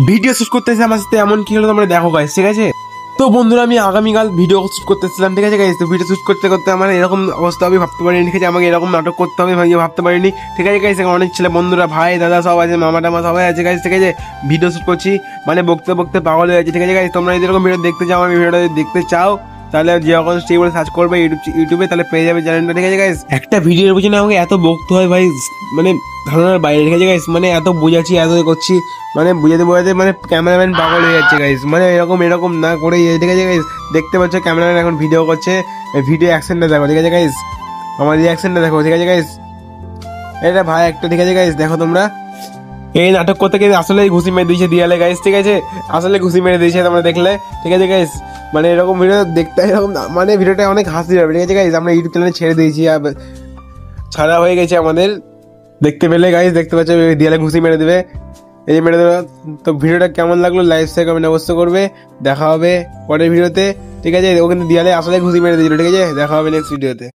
Video shoot করতেছি আমার সাথে এমন কি হলো তোমরা দেখো গাইস, ঠিক আছে। তো বন্ধুরা আমি আগামীকাল ভিডিও শুট করতেছিলাম, ঠিক আছে গাইস। তো ভিডিও শুট করতে করতে আমার এরকম অবস্থা আমি ভাবতে পারিনি, ঠিক আছে। আমাকে এরকম নাটক করতে হবে ভাবতে পারিনি, ঠিক আছে গাইস। অনেক ছেলে বন্ধুরা ভাই দাদা সব আছে, মামা টামা সবাই আছে গাইস, ঠিক আছে। ভিডিও শুট করছি মানে বকতে বকতে পাগল হয়ে যাচ্ছে, ঠিক আছে গাইস। তোমরা যদি এরকম ভিডিও দেখতে চাও, আমি ভিডিওটা দেখতে চাও, তাহলে যখন সেই বলে সার্চ করবে ইউটিউবে, তাহলে পেয়ে যাবে চ্যানেলটা, ঠিক আছে গাইস। একটা ভিডিওর পিছনে আমাকে এত বকতে হয় ভাই, মানে ধারণার বাইরে, ঠিক আছে গাইস। মানে এত বোঝাচ্ছি, এত করছি, মানে বুঝাতে বোঝাতে মানে ক্যামেরাম্যান পাগল হয়ে যাচ্ছে গাইস। মানে এরকম না করে, ঠিক আছে গাইস। দেখতে পাচ্ছ ক্যামেরাম্যান এখন ভিডিও করছে, ভিডিও অ্যাকশনটা দেখো, ঠিক আছে গাইস। আমার রিয়াকশনটা দেখো, ঠিক আছে গাইস। এটা ভাই একটা, ঠিক আছে গাইস, দেখো তোমরা। এই নাটক করতে গিয়ে আসলে ঘুষি মেরে দিয়েছে দিয়ালে গাইস, ঠিক আছে। আসলে ঘুষি মেরে দিয়েছে তোমরা দেখলে, ঠিক আছে গাইস। মানে এরকম ভিডিও দেখতে এরকম মানে ভিডিওটা অনেক হাসি হবে, ঠিক আছে গাইস। আমরা ইউটিউব চ্যানেলে ছেড়ে দিয়েছি, ছাড়া হয়ে গেছে আমাদের। দেখতে পেলে গাইস, দেখতে পাচ্ছ দিয়ালে ঘুষি মেরে দেবে, এই মেরে দেবে। তো ভিডিওটা কেমন লাগলো লাইক শেয়ার কমেন্ট অবশ্যই করবে। দেখা হবে পরের ভিডিওতে, ঠিক আছে। ও কিন্তু দিয়ালে আসলে ঘুষি মেরে দিয়েছিল, ঠিক আছে। দেখা হবে নেক্সট ভিডিওতে।